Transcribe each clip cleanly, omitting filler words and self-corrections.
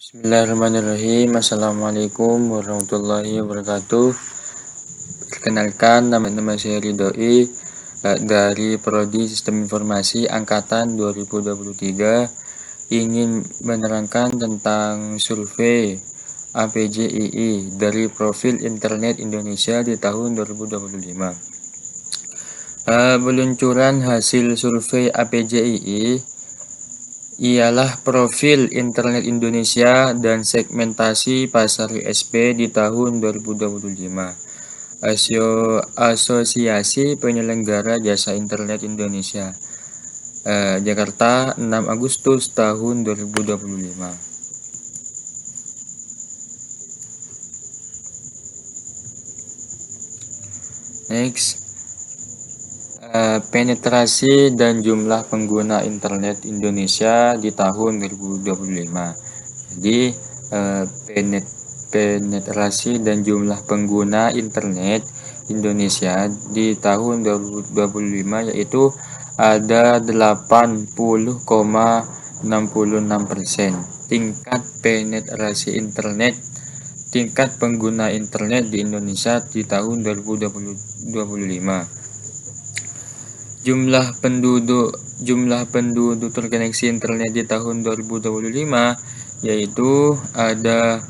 Bismillahirrahmanirrahim. Assalamualaikum warahmatullahi wabarakatuh. Perkenalkan, nama saya Ridhoi dari Prodi Sistem Informasi Angkatan 2023. Ingin menerangkan tentang survei APJII dari Profil Internet Indonesia di tahun 2025. Peluncuran hasil survei APJII ialah Profil Internet Indonesia dan segmentasi pasar ISP di tahun 2025. Asosiasi Penyelenggara Jasa Internet Indonesia, Jakarta, 6 Agustus tahun 2025. Next, penetrasi dan jumlah pengguna internet Indonesia di tahun 2025. Jadi penetrasi dan jumlah pengguna internet Indonesia di tahun 2025 yaitu ada 80,66%. Tingkat penetrasi internet, tingkat pengguna internet di Indonesia di tahun 2025. Jumlah penduduk terkoneksi internet di tahun 2025 yaitu ada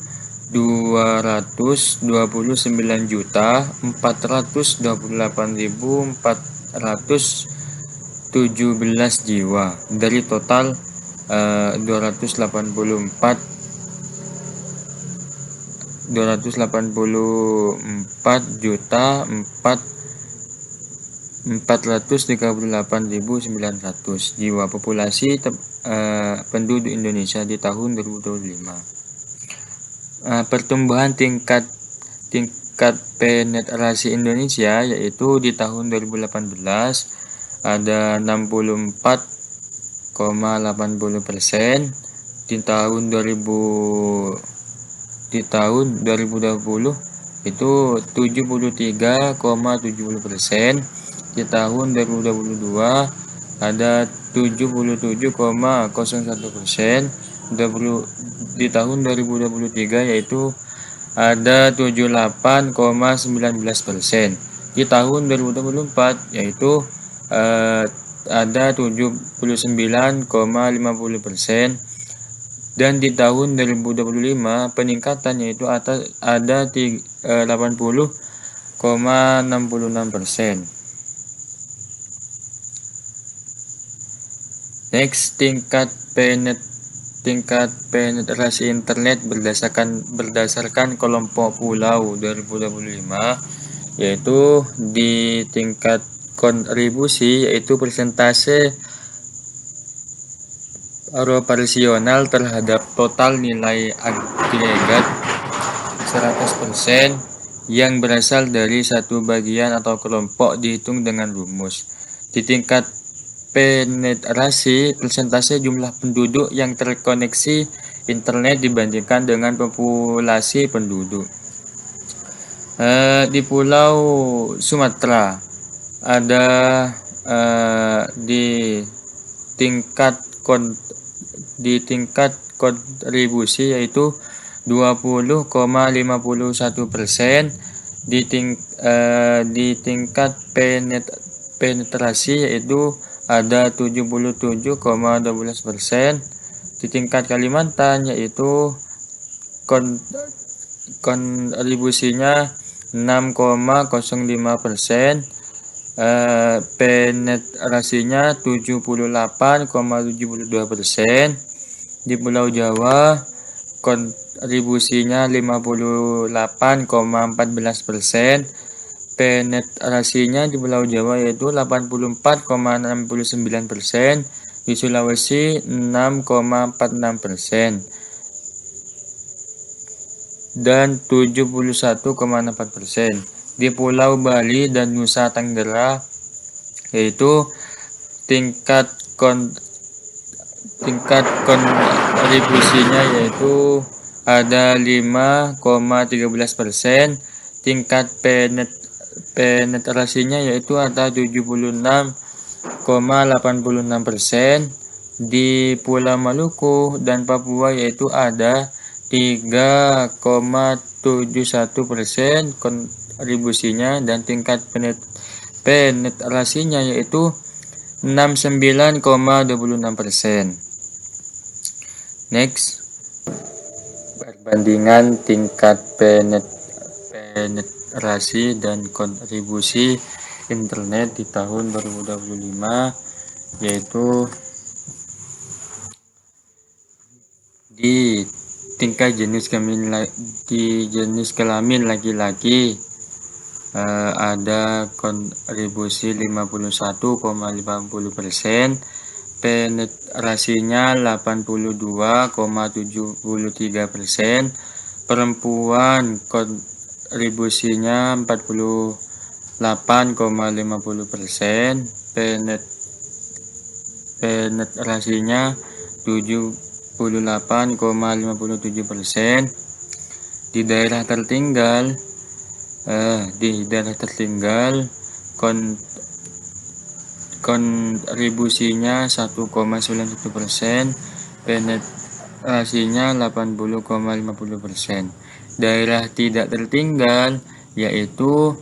224.428.417 jiwa dari total 284.438.900 jiwa populasi penduduk Indonesia di tahun 2025. Pertumbuhan tingkat penetrasi Indonesia yaitu di tahun 2018 ada 64,80%, di tahun 2020 itu 73,70%, di tahun 2022 ada 77,01%, di tahun 2023 yaitu ada 78,19%, di tahun 2024 yaitu ada 79,50%, dan di tahun 2025 peningkatan yaitu ada 80,66%. Next, tingkat penetrasi internet berdasarkan kelompok pulau 2025 yaitu di tingkat kontribusi yaitu persentase proporsional terhadap total nilai agregat 100% yang berasal dari satu bagian atau kelompok dihitung dengan rumus. Di tingkat penetrasi, persentase jumlah penduduk yang terkoneksi internet dibandingkan dengan populasi penduduk. Di Pulau Sumatera ada di tingkat kontribusi yaitu 20,51%, di tingkat penetrasi yaitu ada 77,12%, di tingkat Kalimantan yaitu kontribusinya 6,05%, penetrasinya 78,72%, di Pulau Jawa kontribusinya 58,14%, penetrasinya di Pulau Jawa yaitu 84,69%, di Sulawesi 6,46%, dan 71,4%. Di Pulau Bali dan Nusa Tenggara yaitu tingkat kontribusinya yaitu ada 5,13%, tingkat penetrasinya yaitu ada 76,86%, di Pulau Maluku dan Papua yaitu ada 3,71% kontribusinya, dan tingkat penetrasinya yaitu 69,26%. Next, perbandingan tingkat penetrasi dan kontribusi internet di tahun 2025, yaitu di tingkat jenis kelamin laki-laki ada kontribusi 51,50%, penetrasinya 82,73%, perempuan kontribusinya 48,50%, penetrasinya 78,57%. Di daerah tertinggal kontribusinya 1,91%, penetrasinya 80,50%. Daerah tidak tertinggal yaitu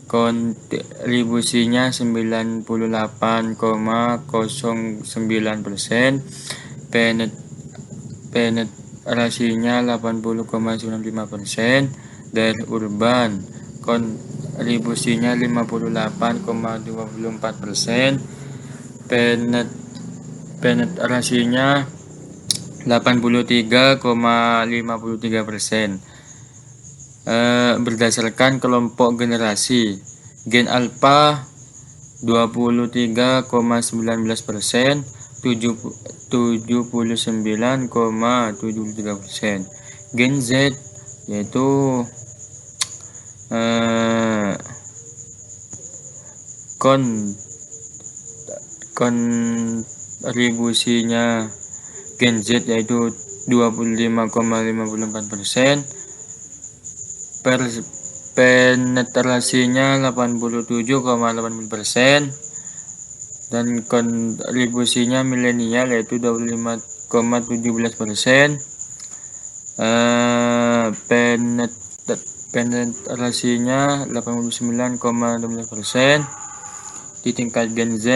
kontribusinya 98,09%, penetrasinya 80,95%. Daerah urban kontribusinya 58,24%, penetrasinya 83,53%. Berdasarkan kelompok generasi, gen alpha 23,19%, 79,73%. Gen Z yaitu kontribusinya Gen Z yaitu 25,54%, penetrasinya 87,80%, dan kontribusinya milenial yaitu 25,17%, penetrasinya 89,12%. Di tingkat Gen Z,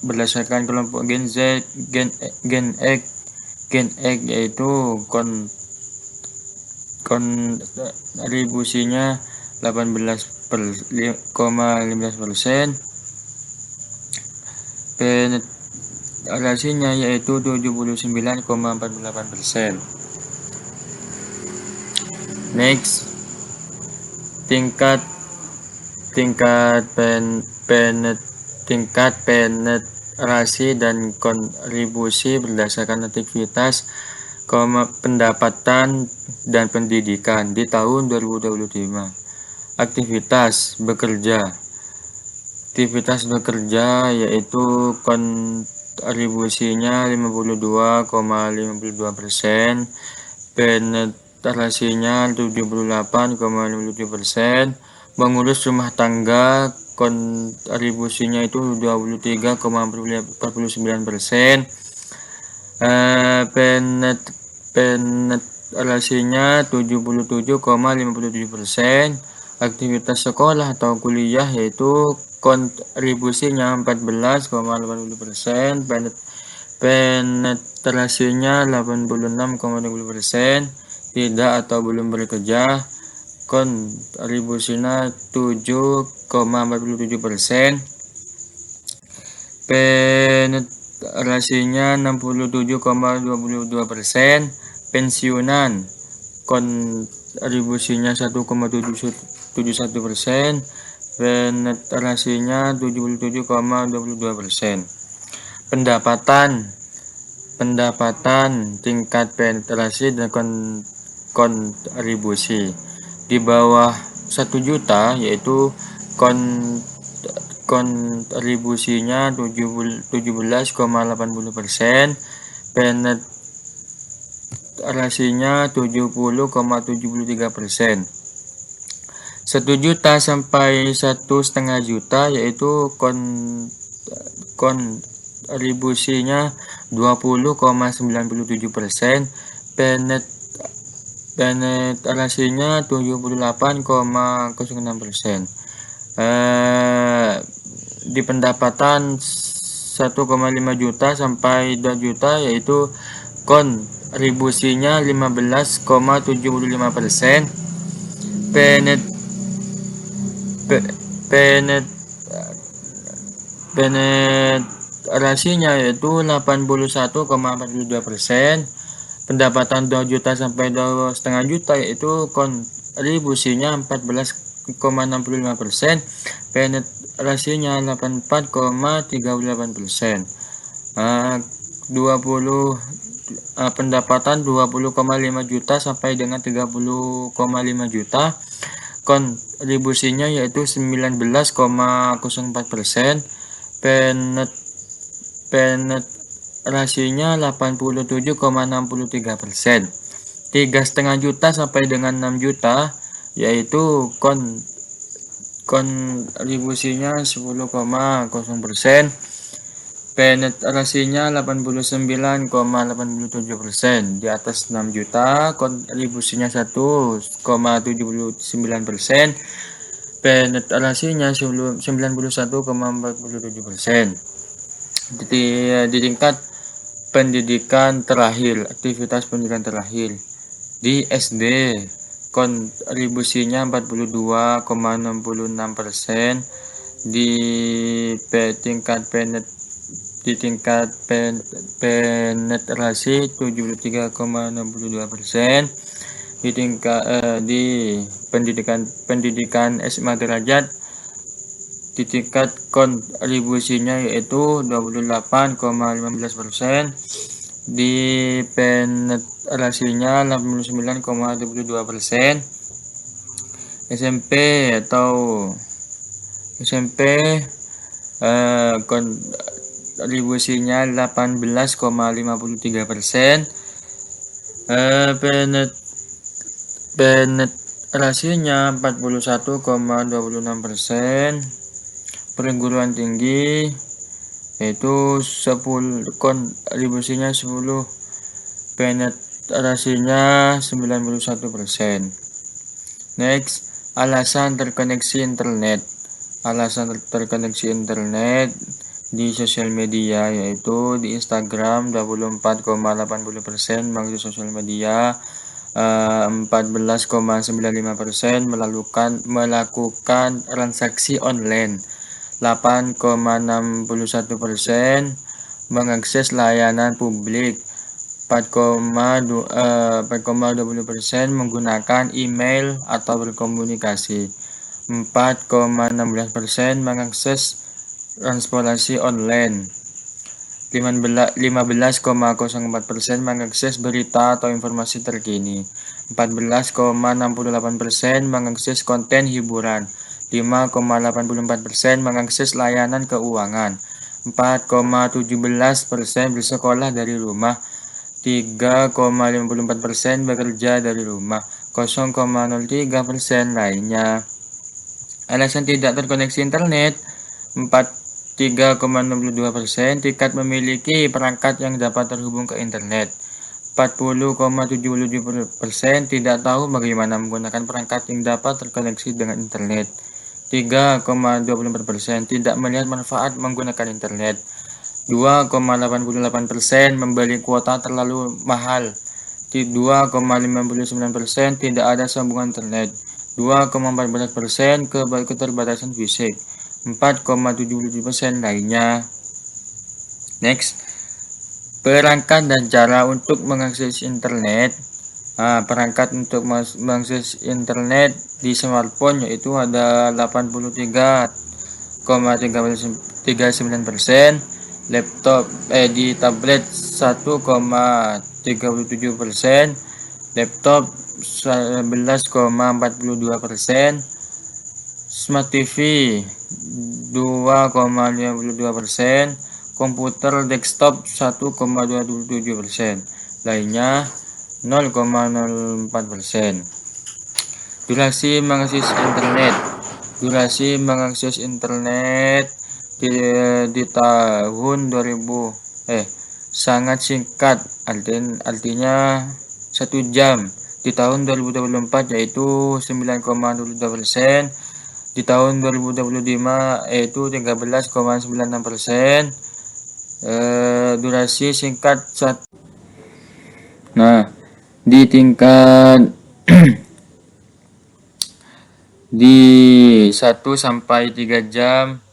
berdasarkan kelompok Gen Z, Gen X yaitu kontribusinya 18,15%, penetrasinya yaitu 79,48%. Next, tingkat penetrasi dan kontribusi berdasarkan aktivitas, pendapatan dan pendidikan di tahun 2025. Aktivitas bekerja yaitu kontribusinya 52,52%, penetrasinya 78,57%. Mengurus rumah tangga kontribusinya itu 23,49%, penetrasinya 77,57%. Aktivitas sekolah atau kuliah yaitu kontribusinya 14,80%, penetrasinya 86,20%. Tidak atau belum bekerja, kontribusinya 7,47%, penetrasinya 67,22%. Pensiunan kontribusinya 1,71%, penetrasinya 77,22%. Pendapatan tingkat penetrasi dan kontribusi di bawah 1 juta yaitu kontribusinya 17,80%, penetrasinya 70,73%. 1 juta sampai 1,5 juta yaitu kontribusinya 20,97%, penetrasinya 78,06%. Di pendapatan 1,5 juta sampai 2 juta yaitu kontribusinya 15,75%. Penetrasinya yaitu 81,42%. Pendapatan 2 juta sampai 2,5 juta yaitu kontribusinya 14,65%. Penetrasinya 84,38%. Pendapatan 20,5 juta sampai dengan 30,5 juta, kontribusinya yaitu 19,04%. Penetrasinya 87,63%. 3,5 juta sampai dengan 6 juta yaitu kontribusinya 10,0%. Penetrasinya 89,87%. Di atas 6 juta kontribusinya 1,79%. Penetrasinya 91,47%. Di tingkat pendidikan terakhir, aktivitas pendidikan terakhir di SD, kontribusinya 42,66%. Di tingkat penetrasi 73,62%. Di pendidikan SMA derajat, di tingkat kontribusinya yaitu 28,15%. Di penetrasinya 89,22%. SMP kontribusinya 18,53%. Penetrasinya 41,26%. Perguruan tinggi yaitu 10 kontribusinya 10, penetrasinya 91%. Next, alasan terkoneksi internet. Alasan terkoneksi internet di sosial media yaitu di Instagram 24,80% mengakses sosial media, 14,95% melakukan transaksi online, 8,61% mengakses layanan publik, 4,20% menggunakan email atau berkomunikasi, 4,16% mengakses transportasi online, 15,04% mengakses berita atau informasi terkini, 14,68% mengakses konten hiburan, 5,84% mengakses layanan keuangan, 4,17% bersekolah dari rumah, 3,54% bekerja dari rumah, 0,03% lainnya. Alasan tidak terkoneksi internet, 3,62% tidak memiliki perangkat yang dapat terhubung ke internet, 40,77% tidak tahu bagaimana menggunakan perangkat yang dapat terkoneksi dengan internet, 3,24% tidak melihat manfaat menggunakan internet, 2,88% membeli kuota terlalu mahal, 2,59% tidak ada sambungan internet, 2,14% keterbatasan fisik, 4,77% lainnya. Next, perangkat dan cara untuk mengakses internet. Perangkat untuk mengakses internet di smartphone yaitu ada 83,39%, laptop di tablet 1,37%, laptop 11,42%, smart TV 2,52%, komputer desktop 1,27%, lainnya 0,04%. Durasi mengakses internet. Durasi mengakses internet di tahun 2000 sangat singkat, artinya 1 jam. di tahun 2024 yaitu 9,22%, di tahun 2025 yaitu 13,96%. Durasi singkat Nah, di tingkat di 1 sampai 3 jam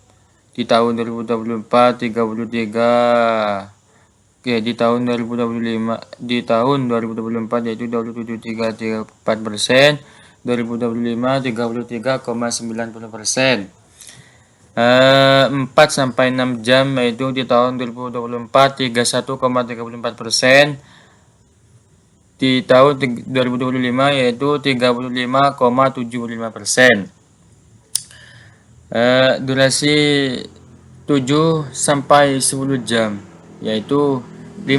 di tahun 2024 33, oke, di tahun 2025 di tahun 2024 yaitu 27,34%, 2025 33,90%. 4 sampai 6 jam yaitu di tahun 2024 31,34%, di tahun 2025 yaitu 35,75%. Durasi 7 sampai 10 jam yaitu di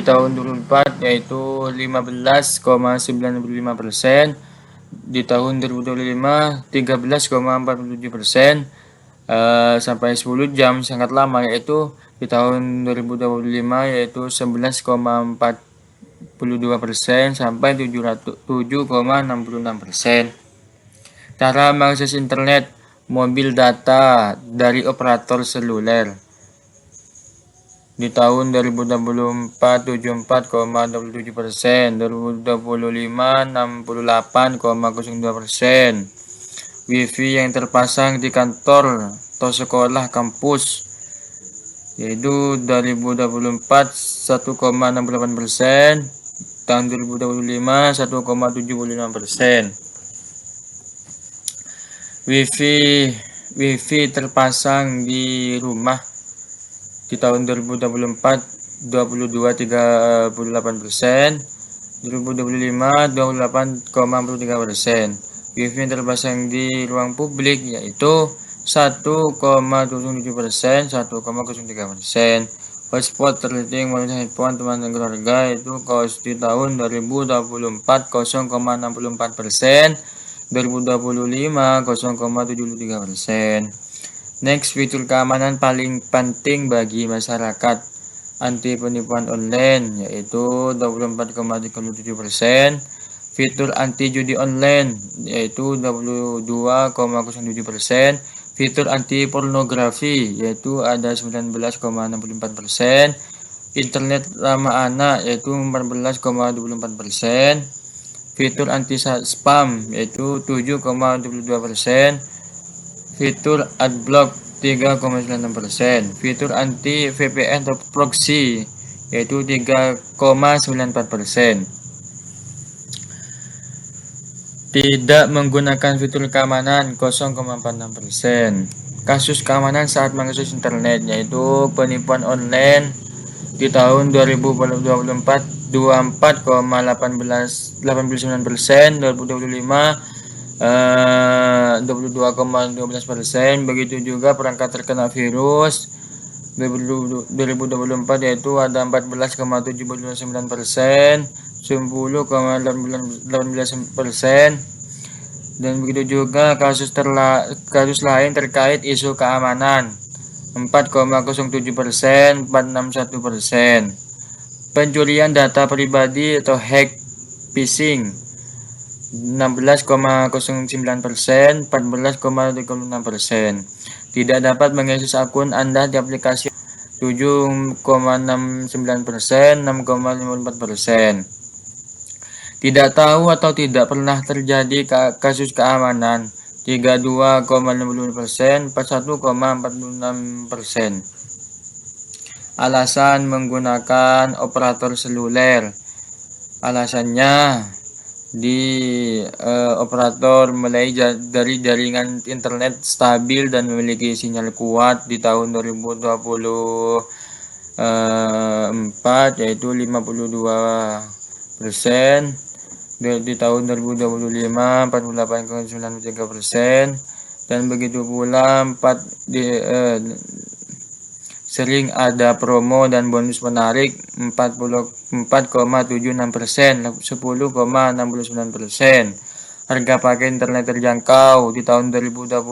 tahun 2024 yaitu 15,95%, di tahun 2025 13,47%. Sampai 10 jam sangat lama yaitu di tahun 2025 yaitu 11,42% sampai 7,66%. Cara mengakses internet mobil data dari operator seluler di tahun 2024 74,27%, 2025 68,02%. Wifi yang terpasang di kantor atau sekolah kampus yaitu 2024 1,68%, tahun 2025 1,75%. Wifi terpasang di rumah di tahun 2024 22,38%, 2025 28,43%. Wifi yang terpasang di ruang publik yaitu 1,07%, 1,03%. Hotspot terliting menggunakan handphone teman dan keluarga itu kos di tahun 2024 0,64%, 2025 0,73%. Next, fitur keamanan paling penting bagi masyarakat anti penipuan online yaitu 24,37%. Fitur anti judi online yaitu 22,07%. Fitur anti pornografi yaitu ada 19,64%. Internet ramah anak yaitu 14,24%. Fitur anti spam yaitu 7,22%. Fitur adblock 3,96%. Fitur anti VPN atau proxy yaitu 3,94%. Tidak menggunakan fitur keamanan 0,46%. Kasus keamanan saat mengakses internet yaitu penipuan online di tahun 2024 24,89%, 2025 22,12%. Begitu juga perangkat terkena virus 2024 yaitu ada 14,79%, 10,18%. Dan begitu juga kasus lain terkait isu keamanan 4,07%, 461%. Pencurian data pribadi atau hack phishing 16,09%, 14,36%. Tidak dapat mengakses akun Anda di aplikasi 7,69%, 6,54%. Tidak tahu atau tidak pernah terjadi kasus keamanan 32,55%, 41,46%. Alasan menggunakan operator seluler. Alasannya operator mulai dari jaringan internet stabil dan memiliki sinyal kuat di tahun 2024 yaitu 52%, di tahun 2025 48,93%, dan begitu pula sering ada promo dan bonus menarik 44,76%, 10,69%. Harga paket internet terjangkau di tahun 2025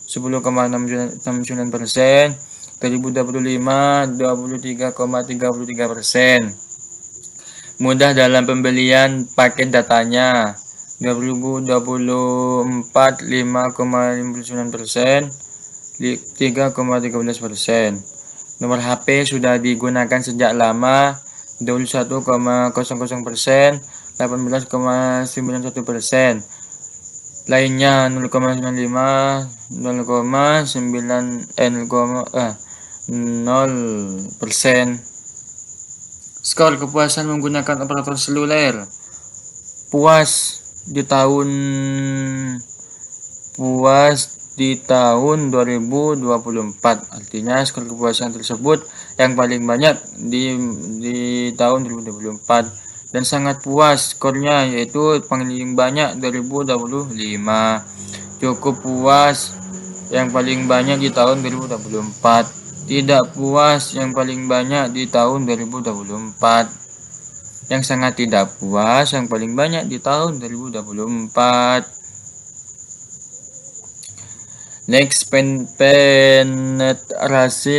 10,69%, 2025 23,33%. Mudah dalam pembelian paket datanya. 2024 5,59%, 3,13%. Nomor HP sudah digunakan sejak lama, 21,00%, 18,91%. Lainnya 0,95, 0,9, 0%. Skor kepuasan menggunakan operator seluler. Puas di tahun 2024. Artinya skor kepuasan tersebut yang paling banyak di tahun 2024 dan sangat puas skornya, yaitu paling banyak 2025. Cukup puas yang paling banyak di tahun 2024. Tidak puas yang paling banyak di tahun 2024. Yang sangat tidak puas yang paling banyak di tahun 2024. Next, penetrasi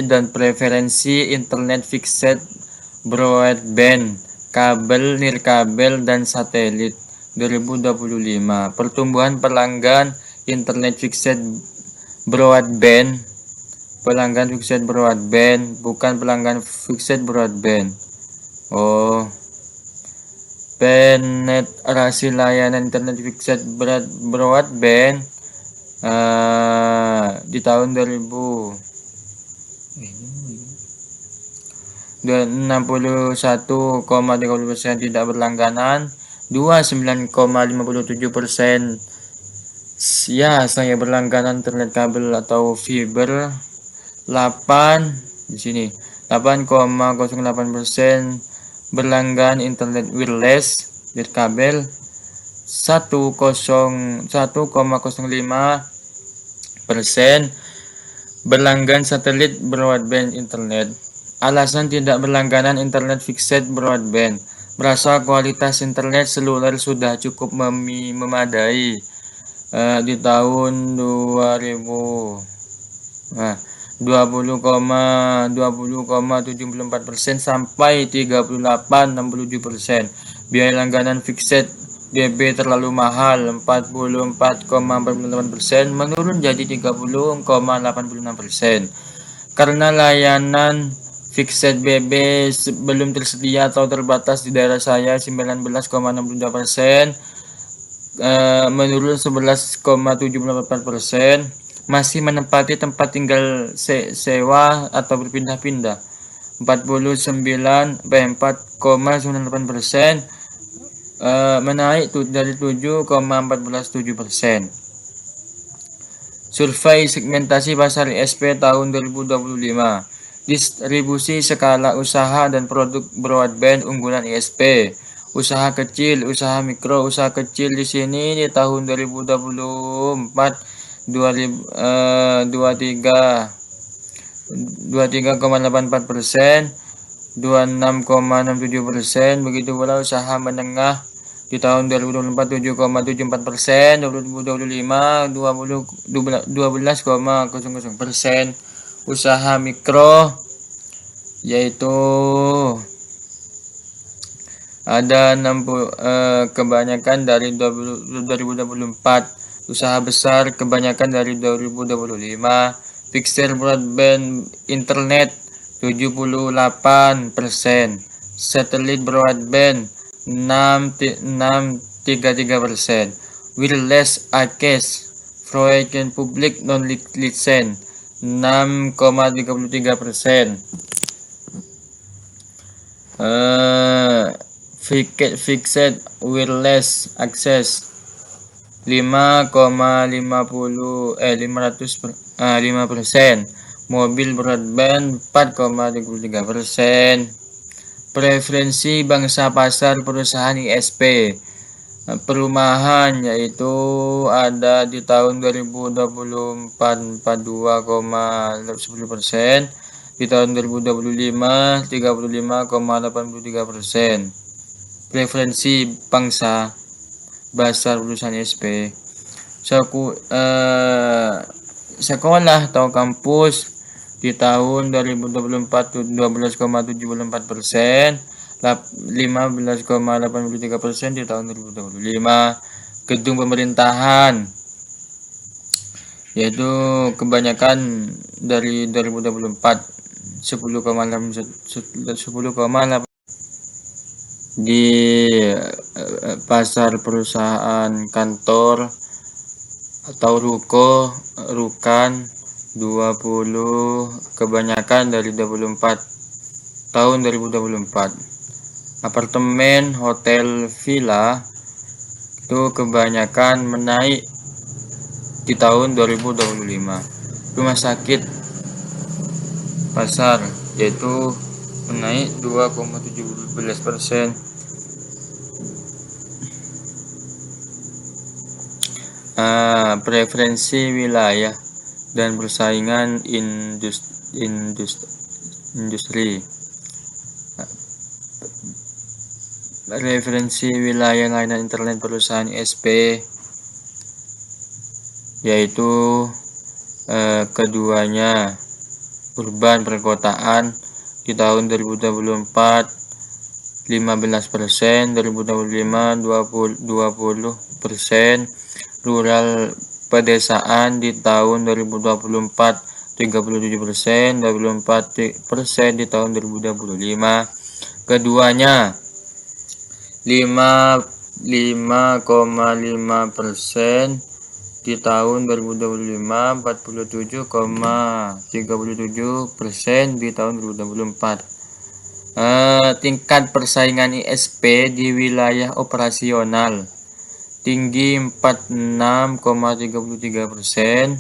dan preferensi internet fixed broadband, kabel, nirkabel, dan satelit 2025. Pertumbuhan pelanggan internet fixed broadband, pelanggan fixed broadband, bukan pelanggan fixed broadband. Penetrasi layanan internet fixed broadband di tahun 61,30% tidak berlangganan, 29,57% ya saya berlangganan internet kabel atau fiber, 8 di sini 8,08% berlangganan internet wireless nirkabel, 1,05% berlangganan satelit broadband internet. Alasan tidak berlangganan internet fixed broadband, merasa kualitas internet seluler sudah cukup memadai di tahun 20,74% sampai 38,67%. Biaya langganan fixed BB terlalu mahal, 44,48%, menurun jadi 30,86%. Karena layanan fixed BB belum tersedia atau terbatas di daerah saya, 19,62%, menurun 11,78%. Masih menempati tempat tinggal sewa atau berpindah-pindah, 4,98%, menaik dari 7,147%. Survei segmentasi pasar ISP tahun 2025. Distribusi skala usaha dan produk broadband unggulan ISP. Usaha kecil, usaha mikro, usaha kecil di sini di tahun 2024 23,84%, 26,67%. Begitu pula usaha menengah di tahun 2024 7,74%, 2025 12,00%. Usaha mikro yaitu ada 60 kebanyakan dari 2024. Usaha besar kebanyakan dari 2025. Fixed broadband internet 78%, satelit broadband 6,33%, wireless access provider public non-license 6,33%. Fixed wireless access 5%. Mobil broadband 4,33%. Preferensi bangsa pasar perusahaan ISP perumahan yaitu ada di tahun 2024 42,10%, di tahun 2025 35,83%. Preferensi bangsa pasar perusahaan ISP. Sekolah atau kampus di tahun 2024 12,74%, 15,83% di tahun 2025. Gedung pemerintahan yaitu kebanyakan dari 2024 10,8 di pasar, perusahaan, kantor atau rukan 20 kebanyakan dari 24 tahun 2024. Apartemen, hotel, villa itu kebanyakan menaik di tahun 2025. Rumah sakit, pasar yaitu menaik 2,17%. Preferensi wilayah dan persaingan industri. Referensi wilayah layanan internet perusahaan ISP yaitu keduanya urban perkotaan di tahun 2024 15%, 2025 20%, rural pedesaan di tahun 2024 37%, 24% di tahun 2025. Keduanya 5,5% di tahun 2025, 47,37% di tahun 2024. Tingkat persaingan ISP di wilayah operasional tinggi 46,33%,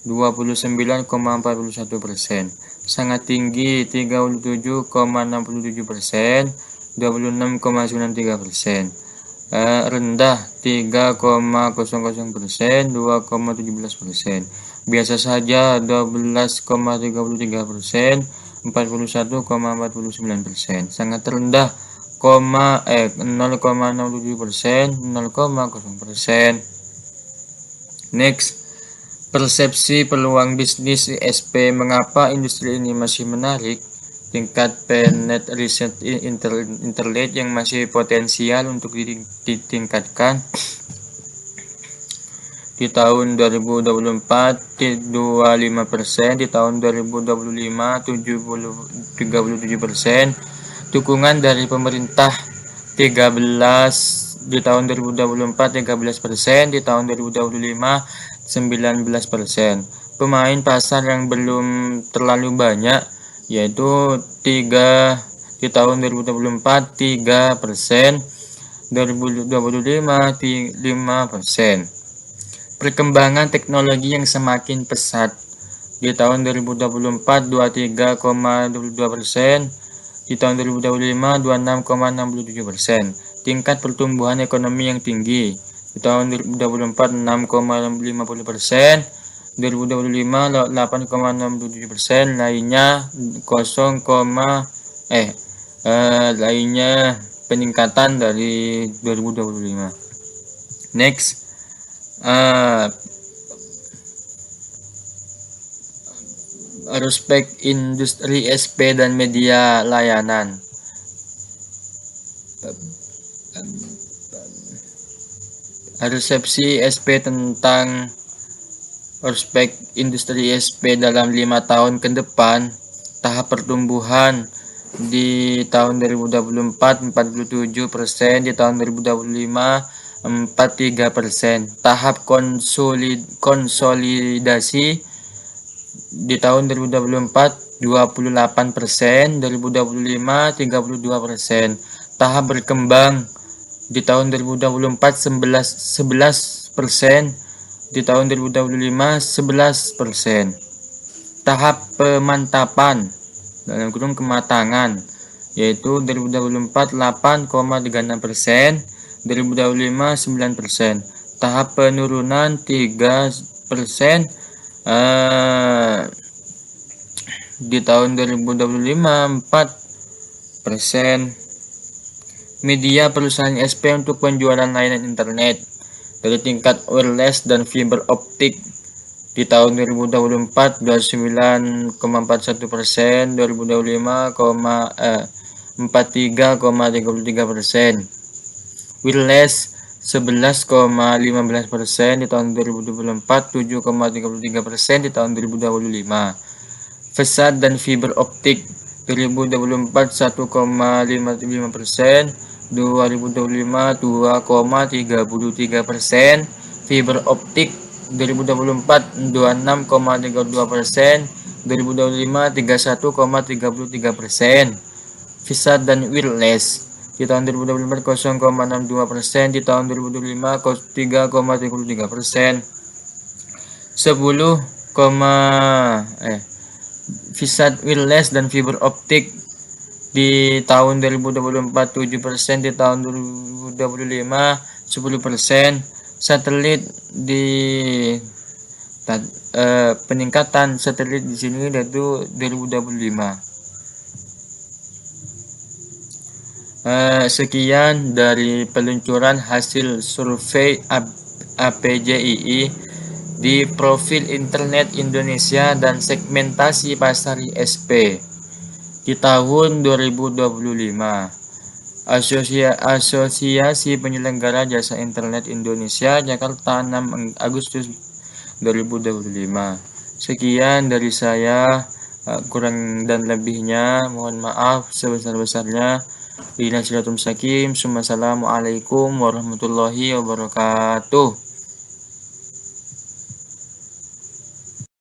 29,41%, sangat tinggi 37,67%, 26,93%, rendah 3,00%, 2,17%, biasa saja 12,33%, 41,49%, sangat rendah 0,67%, 0,0%. Next, persepsi peluang bisnis ISP. Mengapa industri ini masih menarik? Tingkat penetration internet yang masih potensial untuk ditingkatkan. Di tahun 2024 25%, di tahun 2025 37%. Dukungan dari pemerintah 13, di tahun 2024 13%, di tahun 2025 19%. Pemain pasar yang belum terlalu banyak yaitu 3 di tahun 2024 3%, 2025 5%. Perkembangan teknologi yang semakin pesat. Di tahun 2024 23,22%, di tahun 2025 26,67%. Tingkat pertumbuhan ekonomi yang tinggi. Di tahun 2024 6,50%, 2025 8,67%, lainnya lainnya peningkatan dari 2025. Next, aspek industri SP dan media layanan. Resepsi SP tentang aspek industri SP dalam 5 tahun ke depan. Tahap pertumbuhan di tahun 2024 47%, di tahun 2025 43%. Tahap konsolidasi di tahun 2024 28%, 2025 32%. Tahap berkembang di tahun 2024 11%, di tahun 2025 11%. Tahap pemantapan dalam kurung kematangan yaitu 2024 8,36%, 2025 9%. Tahap penurunan 3%, di tahun 2025 4%. Media perusahaan SP untuk penjualan layanan internet dari tingkat wireless dan fiber optik di tahun 2024 29,41%, 2025 43,33%. Wireless 11,15% di tahun 2024, 7,33% di tahun 2025. Fasad dan fiber optik 2024 1,55%, 2025 2,33%. Fiber optik 2024 26,32%, 2025 31,33%. Fasad dan wireless di tahun 2024 0,62%, di tahun 2025 3,33%. 10, Fasad wireless dan fiber optik di tahun 2024 7%, di tahun 2025 10%. Satelit di peningkatan satelit di sini yaitu 2025. Sekian dari peluncuran hasil survei APJII di profil internet Indonesia dan segmentasi pasar ISP di tahun 2025. Asosiasi Penyelenggara Jasa Internet Indonesia, Jakarta, 6 Agustus 2025. Sekian dari saya, kurang dan lebihnya mohon maaf sebesar-besarnya. Assalamualaikum warahmatullahi wabarakatuh.